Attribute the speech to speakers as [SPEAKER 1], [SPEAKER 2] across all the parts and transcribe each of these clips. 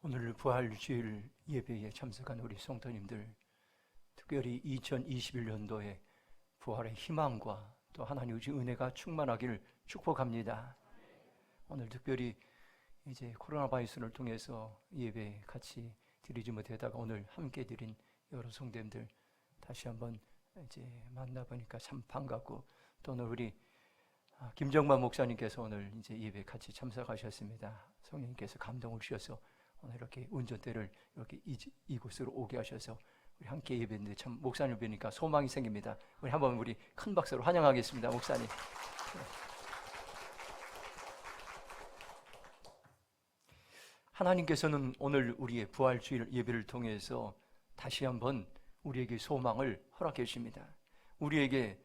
[SPEAKER 1] 오늘 부활주일 예배에 참석한 우리 성도님들, 특별히 2021년도에 부활의 희망과 또 하나님의 은혜가 충만하기를 축복합니다. 오늘 특별히 이제 코로나 바이러스를 통해서 예배 같이 드리지 못하다가 오늘 함께 드린 여러 성도님들 다시 한번 이제 만나보니까 참 반갑고, 또 오늘 우리 김정만 목사님께서 오늘 이제 예배 같이 참석하셨습니다. 성령님께서 감동을 주셔서 오늘 이렇게 운전대를 이렇게 이곳으로 오게 하셔서 우리 함께 예배했는데 참 목사님을 뵈니까 소망이 생깁니다. 우리 한번 우리 큰 박수로 환영하겠습니다. 목사님. 하나님께서는 오늘 우리의 부활주일 예배를 통해서 다시 한번 우리에게 소망을 허락해 주십니다. 우리에게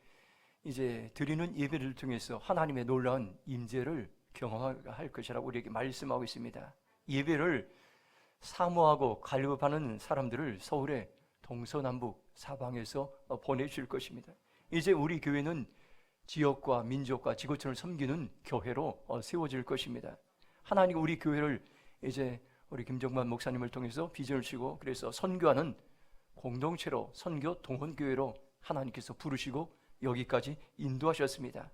[SPEAKER 1] 이제 드리는 예배를 통해서 하나님의 놀라운 임재를 경험할 것이라고 우리에게 말씀하고 있습니다. 예배를 사모하고 갈급하는 사람들을 서울의 동서남북 사방에서 보내주실 것입니다. 이제 우리 교회는 지역과 민족과 지구촌을 섬기는 교회로 세워질 것입니다. 하나님 우리 교회를 이제 우리 김정만 목사님을 통해서 비전을 주시고, 그래서 선교하는 공동체로, 선교 동원교회로 하나님께서 부르시고 여기까지 인도하셨습니다.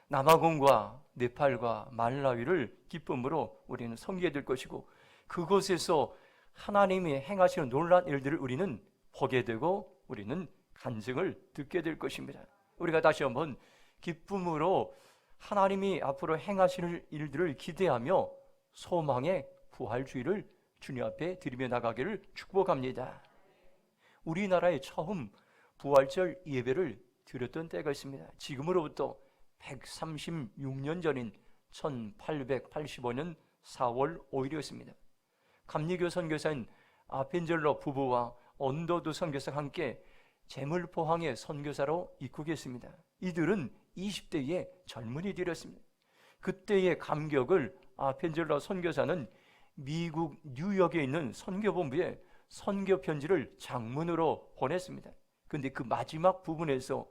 [SPEAKER 1] 남아공과 네팔과 말라위를 기쁨으로 우리는 섬기게 될 것이고, 그곳에서 하나님이 행하시는 놀라운 일들을 우리는 보게 되고 우리는 간증을 듣게 될 것입니다. 우리가 다시 한번 기쁨으로 하나님이 앞으로 행하실 일들을 기대하며 소망의 부활주의를 주님 앞에 드리며 나가기를 축복합니다. 우리나라에 처음 부활절 예배를 드렸던 때가 있습니다. 지금으로부터 136년 전인 1885년 4월 5일이었습니다. 감리교 선교사인 아펜젤로 부부와 언더두 선교사가 함께 제물포항의 선교사로 입국했습니다. 이들은 20대의 젊은이들이었습니다. 그때의 감격을 아펜젤로 선교사는 미국 뉴욕에 있는 선교본부에 선교 편지를 장문으로 보냈습니다. 그런데 그 마지막 부분에서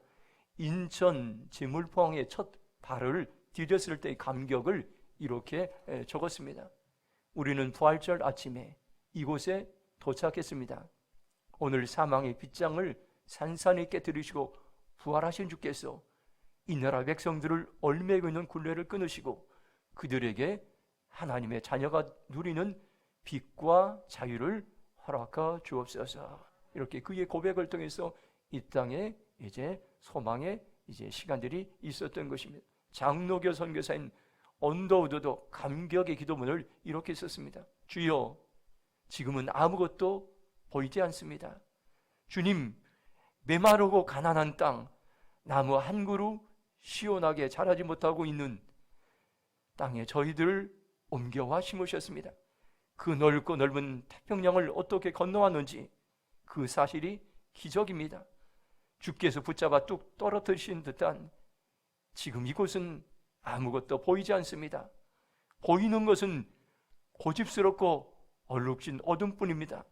[SPEAKER 1] 인천 제물포항에 첫 발을 디뎠을 때의 감격을 이렇게 적었습니다. 우리는 부활절 아침에 이곳에 도착했습니다. 오늘 사망의 빗장을 산산히 깨뜨리시고 부활하신 주께서 이 나라 백성들을 얽매고 있는 굴레를 끊으시고 그들에게 하나님의 자녀가 누리는 빛과 자유를 허락하 주옵소서. 이렇게 그의 고백을 통해서 이 땅에 이제 소망의 이제 시간들이 있었던 것입니다. 장로교 선교사인 언더우드도 감격의 기도문을 이렇게 썼습니다. 주여, 지금은 아무것도 보이지 않습니다. 주님, 메마르고 가난한 땅, 나무 한 그루 시원하게 자라지 못하고 있는 땅에 저희들을 옮겨와 심으셨습니다. 그 넓고 넓은 태평양을 어떻게 건너왔는지 그 사실이 기적입니다. 주께서 붙잡아 뚝 떨어뜨리신 듯한 지금 이곳은 아무것도 보이지 않습니다. 보이는 것은 고집스럽고 얼룩진 어둠뿐입니다.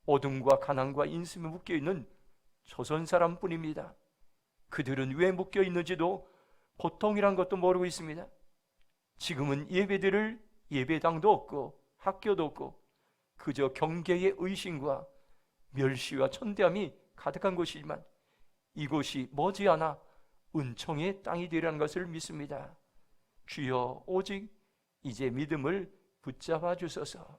[SPEAKER 1] 어둠과 가난과 인심에 묶여있는 조선 사람뿐입니다. 그들은 왜 묶여있는지도 고통이란 것도 모르고 있습니다. 지금은 예배드릴 예배당도 없고 학교도 없고 그저 경계의 의심과 멸시와 천대함이 가득한 곳이지만 이곳이 머지않아 은총의 땅이 되리라는 것을 믿습니다. 주여, 오직 이제 믿음을 붙잡아 주소서.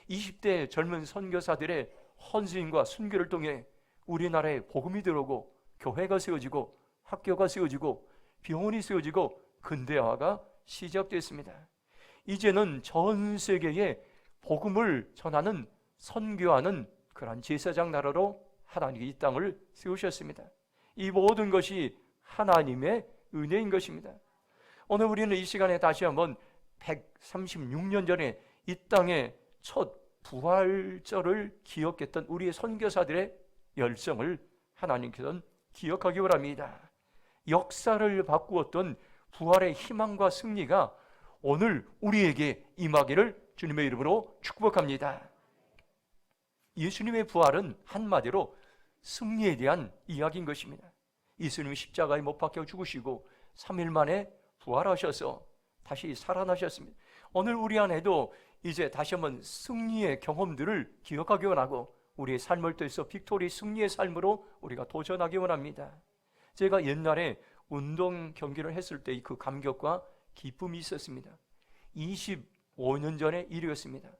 [SPEAKER 1] 20대 젊은 선교사들의 헌신과 순교를 통해 우리나라에 복음이 들어오고 교회가 세워지고 학교가 세워지고 병원이 세워지고 근대화가 시작됐습니다. 이제는 전 세계에 복음을 전하는 선교하는 그러한 제사장 나라로 하나님이 이 땅을 세우셨습니다. 이 모든 것이 하나님의 은혜인 것입니다. 오늘 우리는 이 시간에 다시 한번 136년 전에 이 땅에 첫 부활절을 기억했던 우리의 선교사들의 열정을 하나님께서는 기억하기 바랍니다. 역사를 바꾸었던 부활의 희망과 승리가 오늘 우리에게 임하기를 주님의 이름으로 축복합니다. 예수님의 부활은 한마디로 승리에 대한 이야기인 것입니다. 예수님이 십자가에 못 박혀 죽으시고 3일 만에 부활하셔서 다시 살아나셨습니다. 오늘 우리 안에도 이제 다시 한번 승리의 경험들을 기억하기 원하고 우리의 삶을 통해서 빅토리 승리의 삶으로 우리가 도전하기 원합니다. 제가 옛날에 운동 경기를 했을 때 그 감격과 기쁨이 있었습니다. 25년 전의 일이었습니다.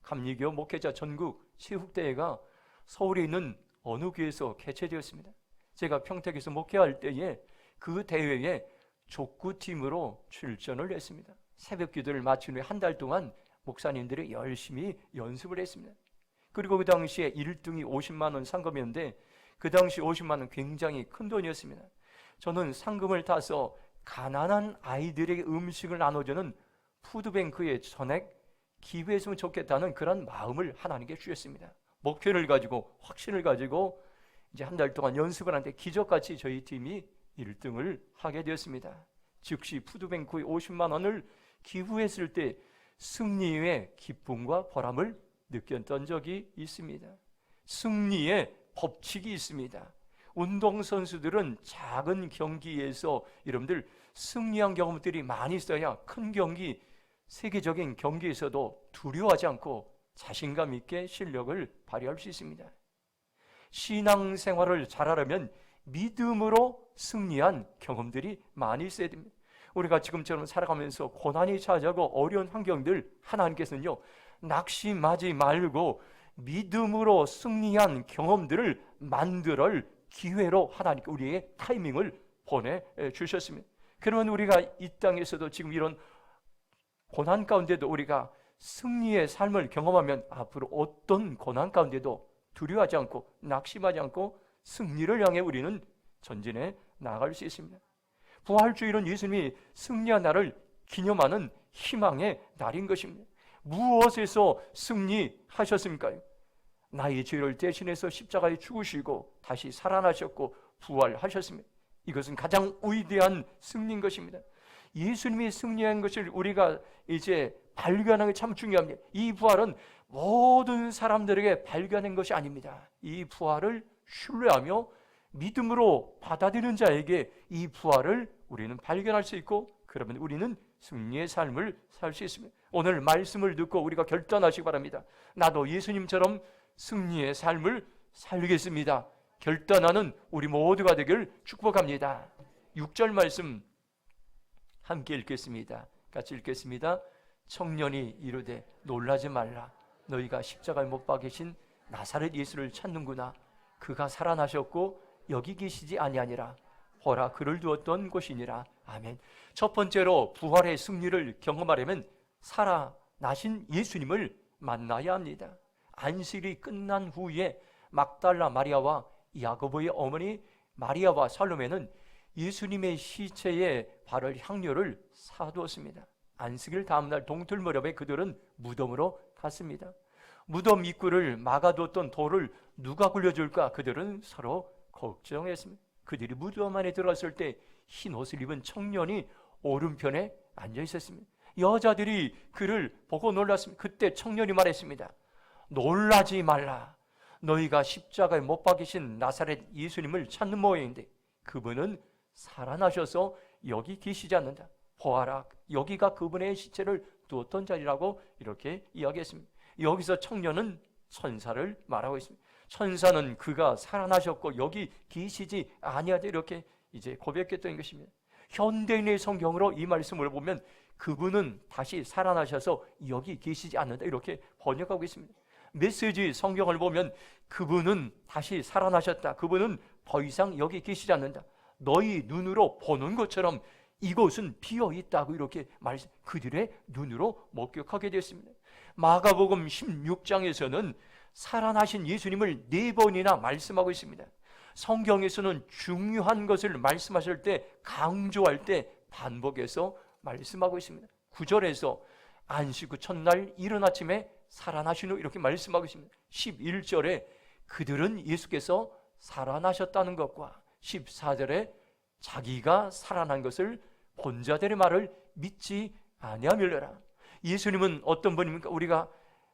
[SPEAKER 1] 감리교 목회자 전국 체육대회가 서울에 있는 어느 교회에서 개최되었습니다. 제가 평택에서 목회할 때에 그 대회에 족구팀으로 출전을 했습니다. 새벽 기도를 마친 후에 한 달 동안 목사님들이 열심히 연습을 했습니다. 그리고 그 당시에 1등이 50만 원 상금이었는데 그 당시 50만 원 굉장히 큰 돈이었습니다. 저는 상금을 타서 가난한 아이들에게 음식을 나눠주는 푸드뱅크에 전액 기부했으면 좋겠다는 그런 마음을 하나님께 주셨습니다. 목표를 가지고 확신을 가지고 이제 한 달 동안 연습을 하는데 기적같이 저희 팀이 1등을 하게 되었습니다. 즉시 푸드뱅크에 50만 원을 기부했을 때 승리의 기쁨과 보람을 느꼈던 적이 있습니다. 승리의 법칙이 있습니다. 운동선수들은 작은 경기에서 여러분들 승리한 경험들이 많이 있어야 큰 경기, 세계적인 경기에서도 두려워하지 않고 자신감 있게 실력을 발휘할 수 있습니다. 신앙생활을 잘하려면 믿음으로 승리한 경험들이 많이 있어야 됩니다. 우리가 지금처럼 살아가면서 고난이 찾아오고 어려운 환경들 하나님께서는요 낙심하지 말고 믿음으로 승리한 경험들을 만들어 기회로 하나님께 우리의 타이밍을 보내주셨습니다. 그러면 우리가 이 땅에서도 지금 이런 고난 가운데도 우리가 승리의 삶을 경험하면 앞으로 어떤 고난 가운데도 두려워하지 않고 낙심하지 않고 승리를 향해 우리는 전진해 나아갈 수 있습니다. 부활주일은 예수님이 승리한 날을 기념하는 희망의 날인 것입니다. 무엇에서 승리하셨습니까? 나의 죄를 대신해서 십자가에 죽으시고 다시 살아나셨고 부활하셨습니다. 이것은 가장 위대한 승리인 것입니다. 예수님이 승리한 것을 우리가 이제 발견하는 게 참 중요합니다. 이 부활은 모든 사람들에게 발견한 것이 아닙니다. 이 부활을 신뢰하며 믿음으로 받아들이는 자에게 이 부활을 우리는 발견할 수 있고 그러면 우리는 승리의 삶을 살 수 있습니다. 오늘 말씀을 듣고 우리가 결단하시기 바랍니다. 나도 예수님처럼 승리의 삶을 살겠습니다. 결단하는 우리 모두가 되길 축복합니다. 6절 말씀 함께 읽겠습니다. 같이 읽겠습니다. 청년이 이르되 놀라지 말라. 너희가 십자가에 못 박히신 나사렛 예수를 찾는구나. 그가 살아나셨고 여기 계시지 아니하니라. 보라 그를 두었던 곳이니라. 아멘. 첫 번째로 부활의 승리를 경험하려면 살아나신 예수님을 만나야 합니다. 안식일이 끝난 후에 막달라 마리아와 야고보의 어머니 마리아와 살로메는 예수님의 시체에 바를 향료를 사두었습니다. 안식일 다음날 동틀 무렵에 그들은 무덤으로 갔습니다. 무덤 입구를 막아두었던 돌을 누가 굴려줄까 그들은 서로 걱정했습니다. 그들이 무덤 안에 들어갔을 때 흰 옷을 입은 청년이 오른편에 앉아 있었습니다. 여자들이 그를 보고 놀랐습니다. 그때 청년이 말했습니다. 놀라지 말라. 너희가 십자가에 못 박히신 나사렛 예수님을 찾는 모양인데 그분은 살아나셔서 여기 계시지 않는다. 보아라, 여기가 그분의 시체를 두었던 자리라고 이렇게 이야기했습니다. 여기서 청년은 천사를 말하고 있습니다. 천사는 그가 살아나셨고 여기 계시지 아니하다 이렇게 이제 고백했던 것입니다. 현대인의 성경으로 이 말씀을 보면 그분은 다시 살아나셔서 여기 계시지 않는다 이렇게 번역하고 있습니다. 메시지 성경을 보면 그분은 다시 살아나셨다. 그분은 더 이상 여기 계시지 않는다. 너희 눈으로 보는 것처럼 이곳은 비어 있다고 이렇게 그들의 눈으로 목격하게 되었습니다. 마가복음 16장에서는 살아나신 예수님을 4번이나 말씀하고 있습니다. 성경에서는 중요한 것을 말씀하실 때 강조할 때 반복해서 말씀하고 있습니다. 9절에서 안식 후 첫날 이른 아침에 살아나신 후 이렇게 말씀하고 있습니다. 11절에 그들은 예수께서 살아나셨다는 것과 14절에 자기가 살아난 것을 본 자들의 말을 믿지 아니하밀려라. 예수님은 어떤 분입니까? 우리가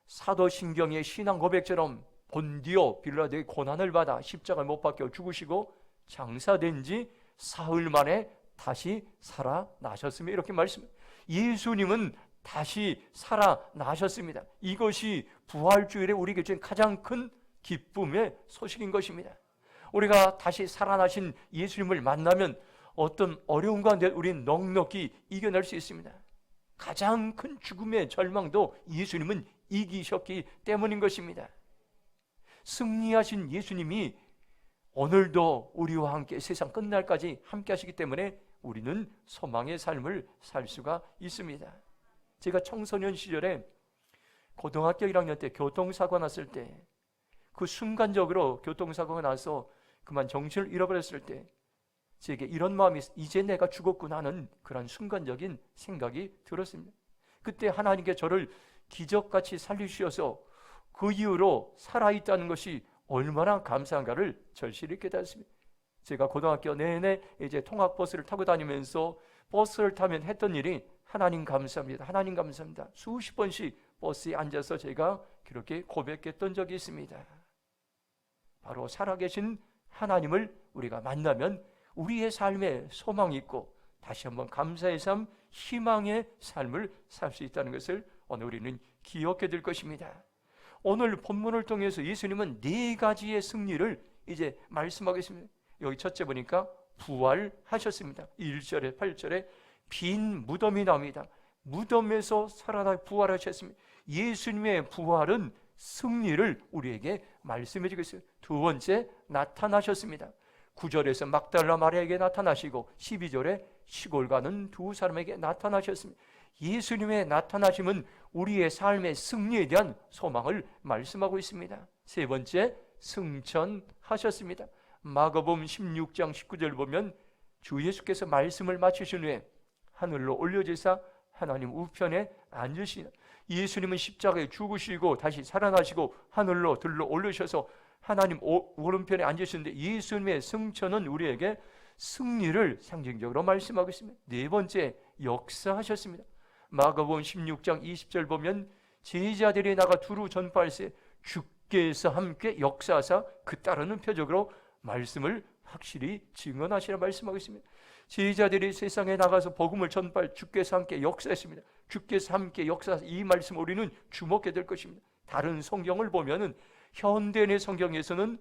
[SPEAKER 1] 사도신경의 신앙 고백처럼 본디오 빌라도의 고난을 받아 십자가에 못 박혀 죽으시고 장사된 지 사흘 만에 다시 살아나셨으며 이렇게 말씀해요. 예수님은 다시 살아나셨습니다. 이것이 부활주일에 우리에게 준 가장 큰 기쁨의 소식인 것입니다. 우리가 다시 살아나신 예수님을 만나면 어떤 어려운 가운데 우리는 넉넉히 이겨낼 수 있습니다. 가장 큰 죽음의 절망도 예수님은 이기셨기 때문인 것입니다. 승리하신 예수님이 오늘도 우리와 함께 세상 끝날까지 함께 하시기 때문에 우리는 소망의 삶을 살 수가 있습니다. 제가 청소년 시절에 고등학교 1학년 때 교통사고 났을 때, 그 순간적으로 교통사고가 나서 그만 정신을 잃어버렸을 때 제게 이런 마음이, 이제 내가 죽었구나 하는 그런 순간적인 생각이 들었습니다. 그때 하나님께 저를 기적같이 살리셔서 그 이후로 살아있다는 것이 얼마나 감사한가를 절실히 깨달았습니다. 제가 고등학교 내내 이제 통학버스를 타고 다니면서 버스를 타면 했던 일이 하나님 감사합니다, 하나님 감사합니다. 수십 번씩 버스에 앉아서 제가 그렇게 고백했던 적이 있습니다. 바로 살아계신 하나님을 우리가 만나면 우리의 삶에 소망이 있고 다시 한번 감사의 삶, 희망의 삶을 살 수 있다는 것을 오늘 우리는 기억해 둘 것입니다. 오늘 본문을 통해서 예수님은 4가지의 승리를 이제 말씀하겠습니다. 여기 첫째 보니까 부활하셨습니다. 1절에 8절에 빈 무덤이 나옵니다. 무덤에서 살아나 부활하셨습니다. 예수님의 부활은 승리를 우리에게 말씀해 주고 있어요. 두 번째, 나타나셨습니다. 9절에서 막달라 마리아에게 나타나시고 12절에 시골 가는 두 사람에게 나타나셨습니다. 예수님의 나타나심은 우리의 삶의 승리에 대한 소망을 말씀하고 있습니다. 세 번째, 승천하셨습니다. 마가복음 16장 19절 보면 주 예수께서 말씀을 마치신 후에 하늘로 올려지사 하나님 우편에 앉으시나, 예수님은 십자가에 죽으시고 다시 살아나시고 하늘로 들러 올리셔서 하나님 오른편에 앉으셨는데, 예수님의 승천은 우리에게 승리를 상징적으로 말씀하고 있습니다. 네 번째, 역사하셨습니다. 마가복음 16장 20절 보면 제자들이 나가 두루 전파할세 주께서 함께 역사하사 그 따르는 표적으로 말씀을 확실히 증언하시라 말씀하고 있습니다. 제자들이 세상에 나가서 복음을 전파할 주께서 함께 역사했습니다. 주께서 함께 역사하사, 이 말씀 우리는 주목해야 될 것입니다. 다른 성경을 보면은 현대의 성경에서는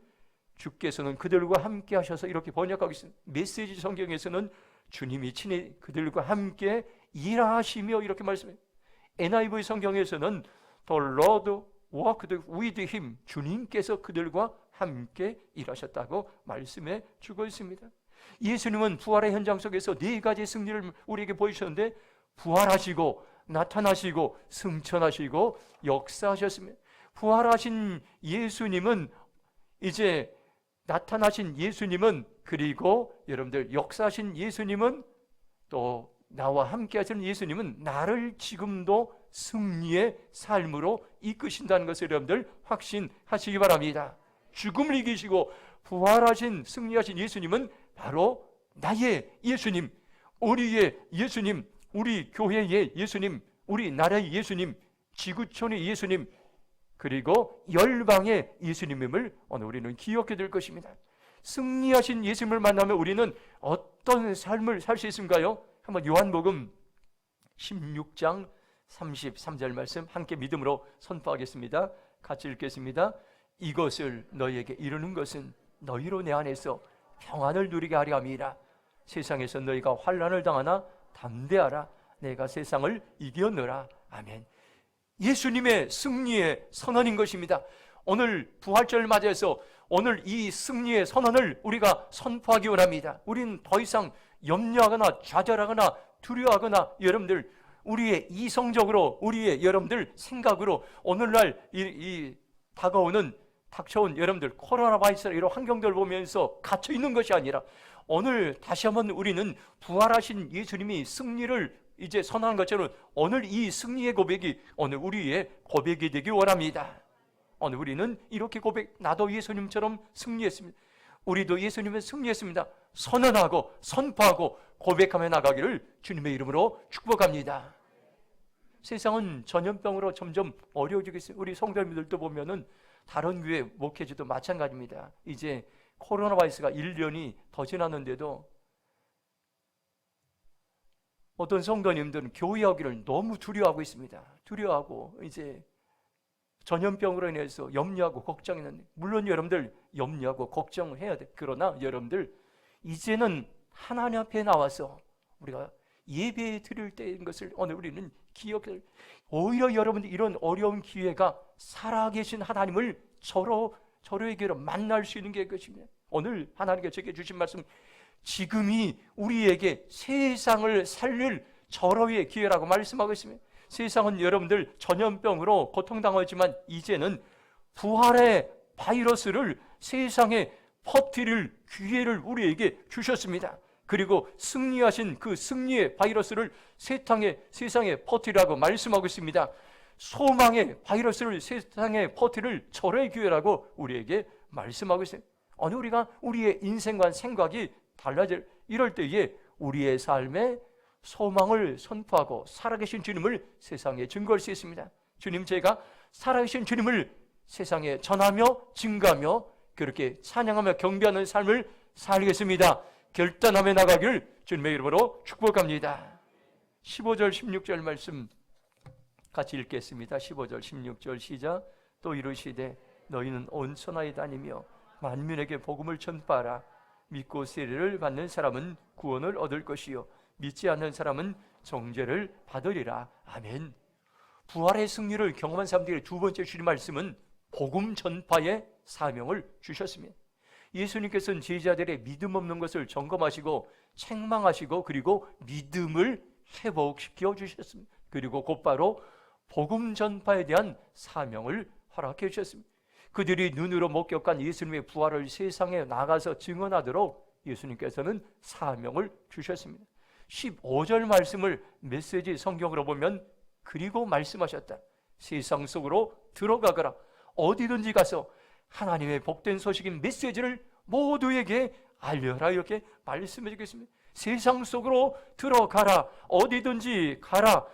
[SPEAKER 1] 주께서는 그들과 함께 하셔서 이렇게 번역하고 있습니다. 메시지 성경에서는 주님이 친히 그들과 함께 일하시며 이렇게 말씀해요. NIV 성경에서는 The Lord walked with him, 주님께서 그들과 함께 일하셨다고 말씀해 주고 있습니다. 예수님은 부활의 현장 속에서 4가지 승리를 우리에게 보이셨는데, 부활하시고 나타나시고 승천하시고 역사하셨습니다. 부활하신 예수님은, 이제 나타나신 예수님은, 그리고 여러분들 역사하신 예수님은, 또 나와 함께 하시는 예수님은 나를 지금도 승리의 삶으로 이끄신다는 것을 여러분들 확신하시기 바랍니다. 죽음을 이기시고 부활하신 승리하신 예수님은 바로 나의 예수님, 우리의 예수님, 우리 교회의 예수님, 우리 나라의 예수님, 지구촌의 예수님, 그리고 열방의 예수님임을 오늘 우리는 기억해 둘 것입니다. 승리하신 예수님을 만나면 우리는 어떤 삶을 살 수 있을까요? 한번 요한복음 16장 33절 말씀 함께 믿음으로 선포하겠습니다. 같이 읽겠습니다. 이것을 너희에게 이루는 것은 너희로 내 안에서 평안을 누리게 하려 함이라. 세상에서 너희가 환난을 당하나 담대하라. 내가 세상을 이겼노라. 아멘. 예수님의 승리의 선언인 것입니다. 오늘 부활절을 맞이해서 오늘 이 승리의 선언을 우리가 선포하기 원합니다. 우리는 더 이상 염려하거나 좌절하거나 두려워하거나, 여러분들 우리의 이성적으로, 우리의 여러분들 생각으로 오늘날 닥쳐온 여러분들 코로나 바이러스 이런 환경들을 보면서 갇혀 있는 것이 아니라, 오늘 다시 한번 우리는 부활하신 예수님이 승리를 이제 선언한 것처럼 오늘 이 승리의 고백이 오늘 우리의 고백이 되길 원합니다. 오늘 우리는 이렇게 나도 예수님처럼 승리했습니다. 우리도 예수님은 승리했습니다. 선언하고 선포하고 고백하며 나가기를 주님의 이름으로 축복합니다. 세상은 전염병으로 점점 어려워지고 있어요. 우리 성도님들도 보면은 다른 교회 목회자도 마찬가지입니다. 이제 코로나 바이러스가 1년이 더 지났는데도 어떤 성도님들은 교회하기를 너무 두려워하고 있습니다. 두려워하고 이제 전염병으로 인해서 염려하고 걱정했는데, 물론 여러분들 염려하고 걱정해야 돼. 그러나 여러분들 이제는 하나님 앞에 나와서 우리가 예배 드릴 때인 것을 오늘 우리는 기억해. 오히려 여러분들 이런 어려운 기회가 살아계신 하나님을 저로에게로 만날 수 있는 게 것입니다. 오늘 하나님께 제게 주신 말씀, 지금이 우리에게 세상을 살릴 절호의 기회라고 말씀하고 있습니다. 세상은 여러분들 전염병으로 고통당하지만 이제는 부활의 바이러스를 세상에 퍼뜨릴 기회를 우리에게 주셨습니다. 그리고 승리하신 그 승리의 바이러스를 세상에 퍼뜨리라고 말씀하고 있습니다. 소망의 바이러스를 세상에 퍼뜨릴 절호의 기회라고 우리에게 말씀하고 있어요. 어느 우리가 우리의 인생과 생각이 달라질 이럴 때에 우리의 삶에 소망을 선포하고 살아계신 주님을 세상에 증거할 수 있습니다. 주님, 제가 살아계신 주님을 세상에 전하며 증거하며 그렇게 찬양하며 경배하는 삶을 살겠습니다. 결단하며 나가길 주님의 이름으로 축복합니다. 15절 16절 말씀 같이 읽겠습니다. 15절 16절 시작. 또 이르시되 너희는 온 천하에 다니며 만민에게 복음을 전파하라. 믿고 세례를 받는 사람은 구원을 얻을 것이요 믿지 않는 사람은 정죄를 받으리라. 아멘. 부활의 승리를 경험한 사람들에게 두 번째 주신 말씀은 복음 전파의 사명을 주셨습니다. 예수님께서는 제자들의 믿음 없는 것을 점검하시고 책망하시고 그리고 믿음을 회복시켜 주셨습니다. 그리고 곧바로 복음 전파에 대한 사명을 허락해 주셨습니다. 그들이 눈으로 목격한 예수님의 부활을 세상에 나가서 증언하도록 예수님께서는 사명을 주셨습니다. 15절 말씀을 메시지 성경으로 보면 그리고 말씀하셨다. 세상 속으로 들어가거라. 어디든지 가서 하나님의 복된 소식인 메시지를 모두에게 알려라. 이렇게 말씀해 주겠습니다. 세상 속으로 들어가라. 어디든지 가라.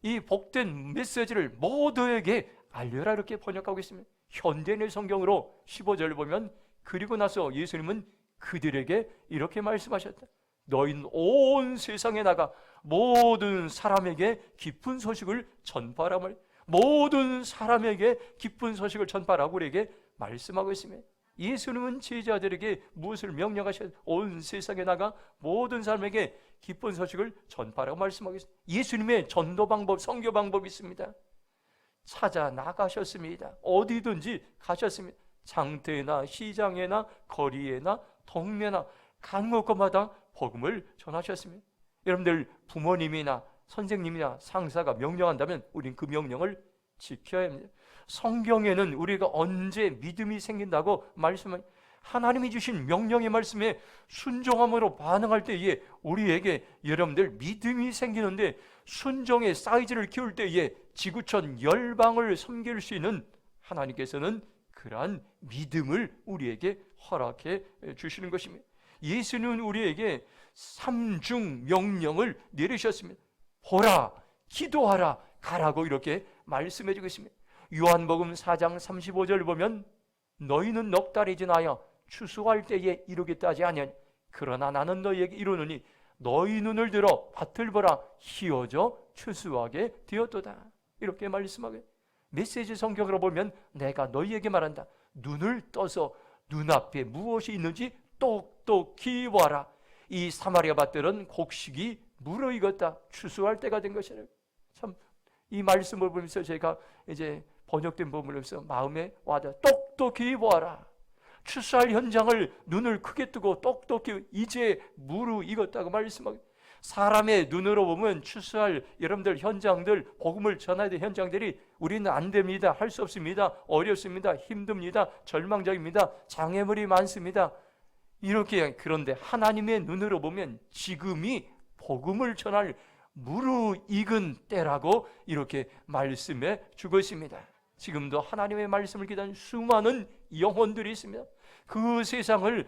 [SPEAKER 1] 이 복된 메시지를 모두에게 알려라. 이렇게 번역하고 있습니다. 현대인의 성경으로 15절 보면 그리고 나서 예수님은 그들에게 이렇게 말씀하셨다. 너희는 온 세상에 나가 모든 사람에게 기쁜 소식을 전파하라. 모든 사람에게 기쁜 소식을 전파하라고 우리에게 말씀하고 있습니다. 예수님은 제자들에게 무엇을 명령하셨어요? 온 세상에 나가 모든 사람에게 기쁜 소식을 전파하라고 말씀하고 있습니다. 예수님의 전도 방법, 선교 방법이 있습니다. 찾아 나가셨습니다. 어디든지 가셨습니다. 장터에나 시장에나 거리에나 동네나 가는 곳마다 복음을 전하셨습니다. 여러분들 부모님이나 선생님이나 상사가 명령한다면 우린 그 명령을 지켜야 합니다. 성경에는 우리가 언제 믿음이 생긴다고 말씀을, 하나님이 주신 명령의 말씀에 순종함으로 반응할 때에 우리에게 여러분들 믿음이 생기는데, 순종의 사이즈를 키울 때에 지구촌 열방을 섬길 수 있는 하나님께서는 그러한 믿음을 우리에게 허락해 주시는 것입니다. 예수님은 우리에게 삼중 명령을 내리셨습니다. 보라, 기도하라, 가라고 이렇게 말씀해 주고 있습니다. 요한복음 4장 35절 보면 너희는 넉 달이 지나여 추수할 때에 이루겠다 하지 아니하니 그러나 나는 너희에게 이루노니 너희 눈을 들어 밭을 보라 희어져 추수하게 되었도다. 이렇게 말씀하게, 메시지 성경으로 보면 내가 너희에게 말한다. 눈을 떠서 눈앞에 무엇이 있는지 똑똑히 보아라. 이 사마리아 밭들은 곡식이 무르익었다. 추수할 때가 된 것이라. 참, 이 말씀을 보면서 제가 이제 번역된 부분을 보면서 마음에 와닿아. 똑똑히 보아라. 추수할 현장을 눈을 크게 뜨고 똑똑히 이제 무르익었다고 말씀하고, 사람의 눈으로 보면 추수할 여러분들 현장들, 복음을 전해야 될 현장들이 우리는 안 됩니다. 할 수 없습니다. 어렵습니다. 힘듭니다. 절망적입니다. 장애물이 많습니다. 이렇게, 그런데 하나님의 눈으로 보면 지금이 복음을 전할 무르익은 때라고 이렇게 말씀해 주고 있습니다. 지금도 하나님의 말씀을 기다리는 수많은 영혼들이 있습니다. 그 세상을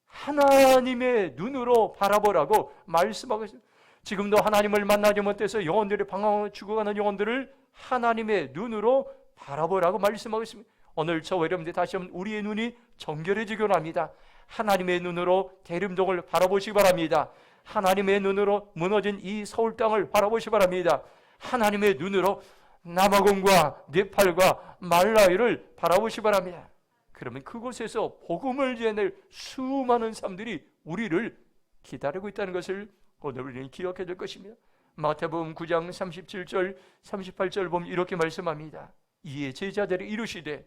[SPEAKER 1] 하나님의 눈으로 바라보라고 말씀하고 있습니다. 지금도 하나님을 만나지 못해서 영혼들이 방황하고 죽어가는 영혼들을 하나님의 눈으로 바라보라고 말씀하고 있습니다. 오늘 저와 여러분들 다시 한번 우리의 눈이 정결해지기 원합니다. 하나님의 눈으로 대림동을 바라보시기 바랍니다. 하나님의 눈으로 무너진 이 서울 땅을 바라보시 바랍니다. 하나님의 눈으로 남아공과 네팔과 말라위를 바라보시 바랍니다. 그러면 그곳에서 복음을 전할 수많은 사람들이 우리를 기다리고 있다는 것을 오늘 우리는 기억해야 될 것입니다. 마태복음 9장 37절 38절 보면 이렇게 말씀합니다. 이에 제자들이 이르시되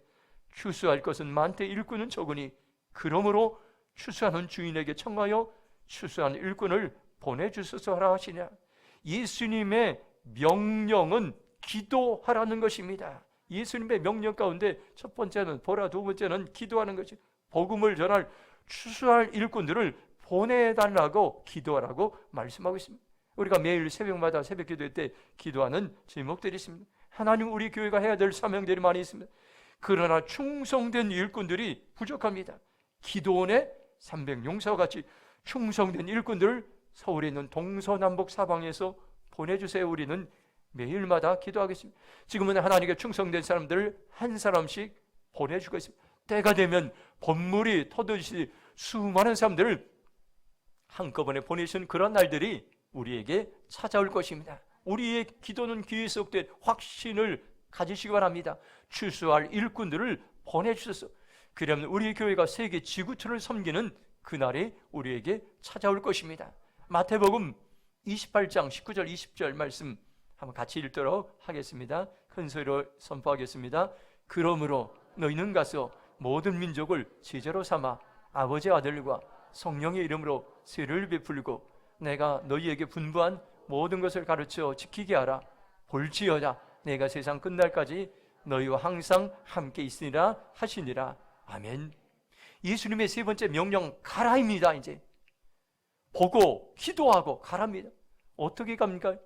[SPEAKER 1] 추수할 것은 많되 일꾼은 적으니 그러므로 추수하는 주인에게 청하여 추수한 일꾼을 보내주소서 하라 하시냐. 예수님의 명령은 기도하라는 것입니다. 예수님의 명령 가운데 첫 번째는 보라, 두 번째는 기도하는 것이, 복음을 전할 추수할 일꾼들을 보내달라고 기도하라고 말씀하고 있습니다. 우리가 매일 새벽마다 새벽 기도회 때 기도하는 제목들이 있습니다. 하나님, 우리 교회가 해야 될 사명들이 많이 있습니다. 그러나 충성된 일꾼들이 부족합니다. 기도원의 300용사와 같이 충성된 일꾼들을 서울에 있는 동서남북 사방에서 보내주세요. 우리는 매일마다 기도하겠습니다. 지금은 하나님께 충성된 사람들을 한 사람씩 보내주고 있습니다. 때가 되면 번물이 터듯이 수많은 사람들을 한꺼번에 보내신 그런 날들이 우리에게 찾아올 것입니다. 우리의 기도는 귀에 쏙된 확신을 가지시기 바랍니다. 추수할 일꾼들을 보내주셔서, 그러면 우리 교회가 세계 지구촌을 섬기는 그날이 우리에게 찾아올 것입니다. 마태복음 28장 19절 20절 말씀 한번 같이 읽도록 하겠습니다. 큰 소리로 선포하겠습니다. 그러므로 너희는 가서 모든 민족을 제자로 삼아 아버지, 아들과 성령의 이름으로 세례를 베풀고 내가 너희에게 분부한 모든 것을 가르쳐 지키게 하라. 볼지어다 내가 세상 끝날까지 너희와 항상 함께 있으리라 하시니라. 아멘. 예수님의 세 번째 명령, 가라입니다. 이제 보고 기도하고 가랍니다. 어떻게 갑니까?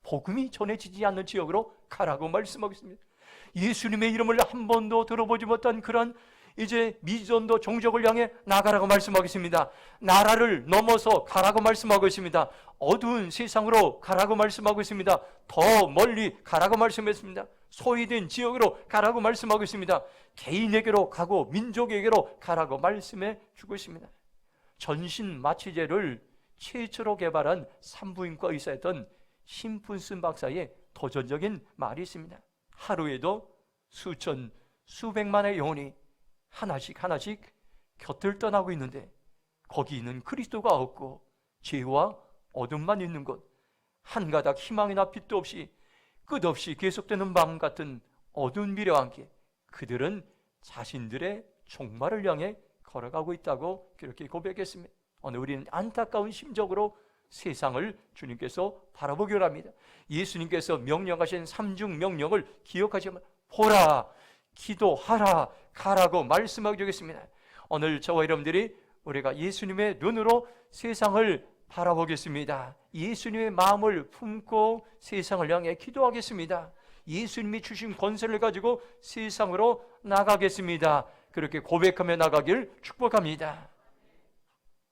[SPEAKER 1] 복음이 전해지지 않는 지역으로 가라고 말씀하고 있습니다. 예수님의 이름을 한 번도 들어보지 못한 그런 이제 미전도 종족을 향해 나가라고 말씀하고 있습니다. 나라를 넘어서 가라고 말씀하고 있습니다. 어두운 세상으로 가라고 말씀하고 있습니다. 더 멀리 가라고 말씀했습니다. 소외된 지역으로 가라고 말씀하고 있습니다. 개인에게로 가고 민족에게로 가라고 말씀해 주고 있습니다. 전신 마취제를 최초로 개발한 산부인과 의사였던 심푼슨 박사의 도전적인 말이 있습니다. 하루에도 수천, 수백만의 영혼이 하나씩 곁을 떠나고 있는데 거기 있는 그리스도가 없고 죄와 어둠만 있는 곳, 한 가닥 희망이나 빛도 없이 끝없이 계속되는 밤 같은 어두운 미래와 함께 그들은 자신들의 종말을 향해 걸어가고 있다고 그렇게 고백했습니다. 오늘 우리는 안타까운 심정으로 세상을 주님께서 바라보기를 합니다. 예수님께서 명령하신 삼중 명령을 기억하시면 보라, 기도하라, 가라고 말씀하고 계십니다. 오늘 저와 여러분들이 우리가 예수님의 눈으로 세상을 바라보겠습니다. 예수님의 마음을 품고 세상을 향해 기도하겠습니다. 예수님이 주신 권세를 가지고 세상으로 나가겠습니다. 그렇게 고백하며 나가길 축복합니다.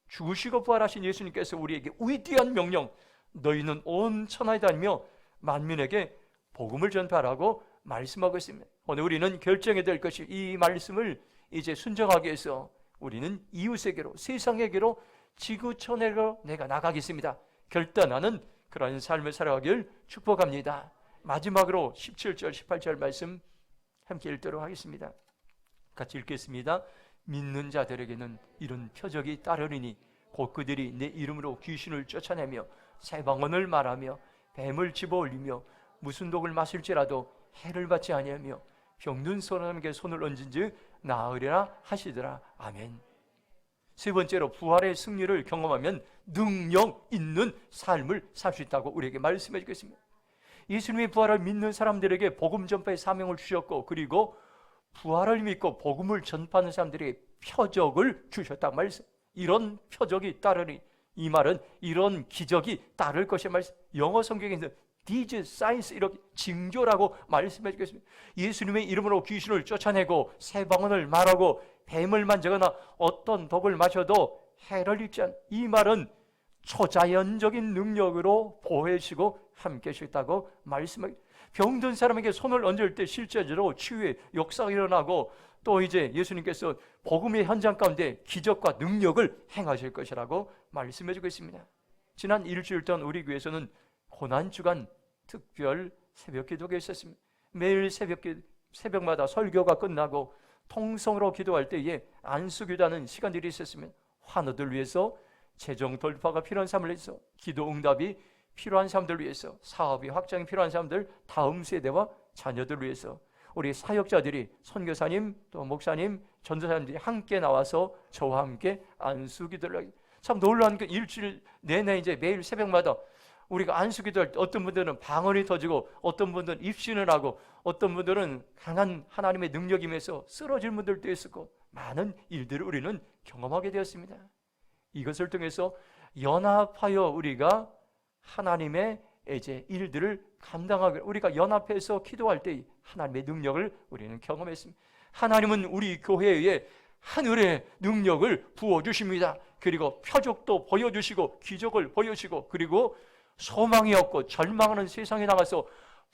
[SPEAKER 1] 죽으시고 부활하신 예수님께서 우리에게 위대한 명령, 너희는 온 천하에 다니며 만민에게 복음을 전파하라고 말씀하고 있습니다. 오늘 우리는 결정해야 될 것이, 이 말씀을 이제 순종하기 위해서 우리는 이웃에게로, 세상에게로, 지구촌에로 내가 나가겠습니다. 결단하는 그런 삶을 살아가길 축복합니다. 마지막으로 17절 18절 말씀 함께 읽도록 하겠습니다. 같이 읽겠습니다. 믿는 자들에게는 이런 표적이 따르리니 곧 그들이 내 이름으로 귀신을 쫓아내며 새 방언을 말하며 뱀을 집어올리며 무슨 독을 마실지라도 해를 받지 아니하며 병든 사람에게 손을 얹은즉 나으리라 하시더라. 아멘. 세 번째로 부활의 승리를 경험하면 능력 있는 삶을 살 수 있다고 우리에게 말씀해 주겠습니다. 예수님의 부활을 믿는 사람들에게 복음 전파의 사명을 주셨고, 그리고 부활을 믿고 복음을 전파하는 사람들에게 표적을 주셨다 말씀. 이런 표적이 따르니, 이 말은 이런 기적이 따를 것이 말씀. 영어 성경에 있는 these signs, 이렇게 징조라고 말씀해 주겠습니다. 예수님의 이름으로 귀신을 쫓아내고 새 방언을 말하고 뱀을 만지거나 어떤 독을 마셔도 해를 입지 않는, 이 말은 초자연적인 능력으로 보호해주시고 함께 하시겠다고 말씀하겠습니다. 병든 사람에게 손을 얹을 때 실제로 치유의 역사가 일어나고, 또 이제 예수님께서 복음의 현장 가운데 기적과 능력을 행하실 것이라고 말씀해 주고 있습니다. 지난 일주일 동안 우리 교회에서는 고난주간 특별 새벽 기도가 있었습니다. 매일 새벽마다 설교가 끝나고 통성으로 기도할 때에 안수기도하는 시간들이 있었으면 환우들 위해서 재정 돌파가 필요한 사람을 위해서 기도 응답이 필요한 사람들 위해서 사업이 확장이 필요한 사람들 다음 세대와 자녀들 위해서 우리 사역자들이 선교사님 또 목사님 전도사님들이 함께 나와서 저와 함께 안수기도를 하기 참 놀라운 그 일주일 내내 이제 매일 새벽마다 우리가 안수기도할 때 어떤 분들은 방언이 터지고 어떤 분들은 입신을 하고 어떤 분들은 강한 하나님의 능력이 임해서 쓰러질 분들도 있었고 많은 일들을 우리는 경험하게 되었습니다. 이것을 통해서 연합하여 우리가 하나님의 이제 일들을 감당하고 우리가 연합해서 기도할 때 하나님의 능력을 우리는 경험했습니다. 하나님은 우리 교회에 하늘의 능력을 부어주십니다. 그리고 표적도 보여주시고 기적을 보여주시고 그리고 소망이 없고 절망하는 세상에 나가서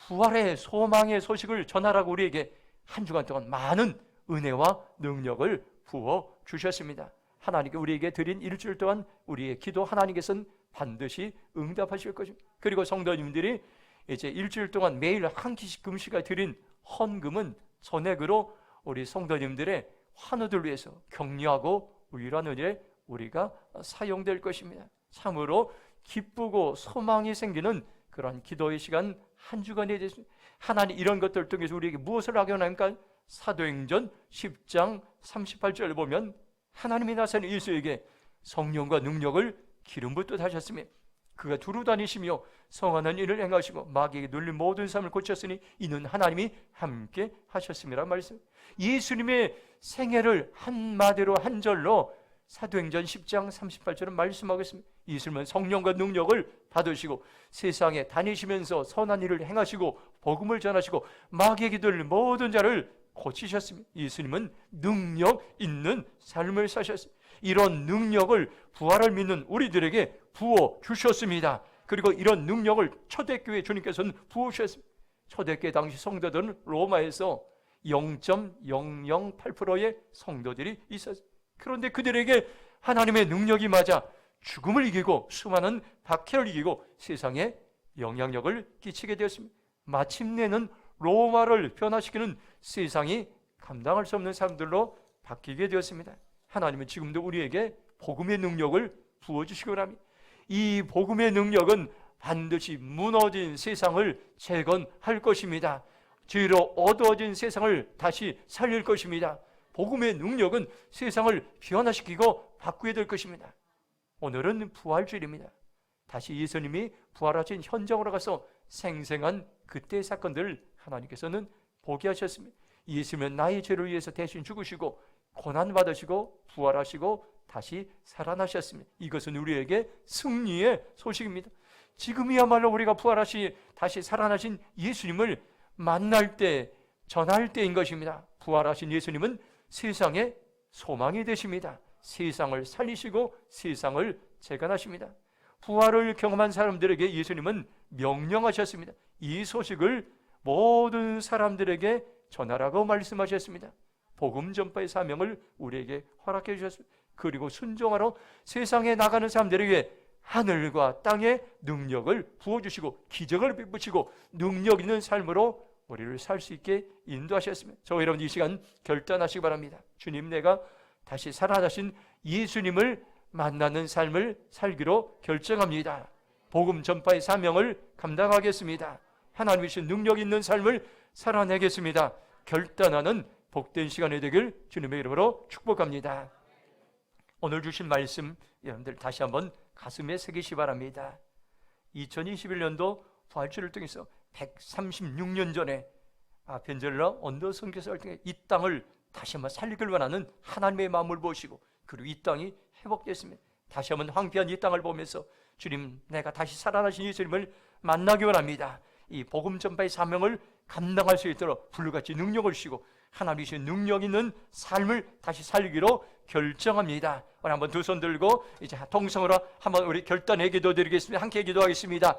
[SPEAKER 1] 부활의 소망의 소식을 전하라고 우리에게 한 주간 동안 많은 은혜와 능력을 부어주셨습니다. 하나님께 우리에게 드린 일주일 동안 우리의 기도 하나님께서는 반드시 응답하실 것입니다. 그리고 성도님들이 이제 일주일 동안 매일 한 끼씩 금식에 드린 헌금은 전액으로 우리 성도님들의 환우들 위해서 격려하고 위로하는 일에 우리가 사용될 것입니다. 참으로 기쁘고 소망이 생기는 그런 기도의 시간 한 주간이 됐습니다. 하나님 이런 것들을 통해서 우리에게 무엇을 하게 하나니까 사도행전 10장 38절을 보면 하나님이 나서는 예수에게 성령과 능력을 기름 붓듯 하셨으며 그가 두루 다니시며 성하는 일을 행하시고 마귀에게 눌린 모든 삶을 고쳤으니 이는 하나님이 함께 하셨음이란 말씀. 예수님의 생애를 한마디로 한 절로 사도행전 10장 38절은 말씀하고 있습니다. 예수님은 성령과 능력을 받으시고 세상에 다니시면서 선한 일을 행하시고 복음을 전하시고 마귀에게 눌린 모든 자를 고치셨습니다. 예수님은 능력 있는 삶을 사셨습니다. 이런 능력을 부활을 믿는 우리들에게 부어 주셨습니다. 그리고 이런 능력을 초대교회 주님께서는 부어 주셨습니다. 초대교회 당시 성도들은 로마에서 0.008%의 성도들이 있었습니다. 그런데 그들에게 하나님의 능력이 맞아 죽음을 이기고 수많은 박해를 이기고 세상에 영향력을 끼치게 되었습니다. 마침내는 로마를 변화시키는 세상이 감당할 수 없는 사람들로 바뀌게 되었습니다. 하나님은 지금도 우리에게 복음의 능력을 부어주시고 합니다. 이 복음의 능력은 반드시 무너진 세상을 재건할 것입니다. 죄로 어두워진 세상을 다시 살릴 것입니다. 복음의 능력은 세상을 변화시키고 바꾸게 될 것입니다. 오늘은 부활주일입니다. 다시 예수님이 부활하신 현장으로 가서 생생한 그때의 사건들을 하나님께서는 보게 하셨습니다. 예수님은 나의 죄를 위해서 대신 죽으시고 고난받으시고 부활하시고 다시 살아나셨습니다. 이것은 우리에게 승리의 소식입니다. 지금이야말로 우리가 부활하시 다시 살아나신 예수님을 만날 때 전할 때인 것입니다. 부활하신 예수님은 세상의 소망이 되십니다. 세상을 살리시고 세상을 재건하십니다. 부활을 경험한 사람들에게 예수님은 명령하셨습니다. 이 소식을 모든 사람들에게 전하라고 말씀하셨습니다. 복음 전파의 사명을 우리에게 허락해 주셨습니다. 그리고 순종하러 세상에 나가는 사람들에게 하늘과 땅의 능력을 부어주시고 기적을 베푸시고 능력 있는 삶으로 우리를 살 수 있게 인도하셨습니다. 저와 여러분 이 시간 결단하시기 바랍니다. 주님, 내가 다시 살아나신 예수님을 만나는 삶을 살기로 결정합니다. 복음 전파의 사명을 감당하겠습니다. 하나님이 주신 능력 있는 삶을 살아내겠습니다. 결단하는 복된 시간이 되길 주님의 이름으로 축복합니다. 오늘 주신 말씀 여러분들 다시 한번 가슴에 새기시 바랍니다. 2021년도 부활주를 통해서 136년 전에 벤젤러 언더 선교사를 통해 이 땅을 다시 한번 살리길 원하는 하나님의 마음을 보시고 그리고 이 땅이 회복됐습니다. 다시 한번 황폐한 이 땅을 보면서 주님, 내가 다시 살아나신 예수님을 만나기 원합니다. 이 복음 전파의 사명을 감당할 수 있도록 불같이 능력을 주시고 하나님이 주신 능력 있는 삶을 다시 살기로 결정합니다. 오늘 한번 두 손 들고 이제 통성으로 한번 우리 결단의 기도 드리겠습니다. 함께 기도하겠습니다.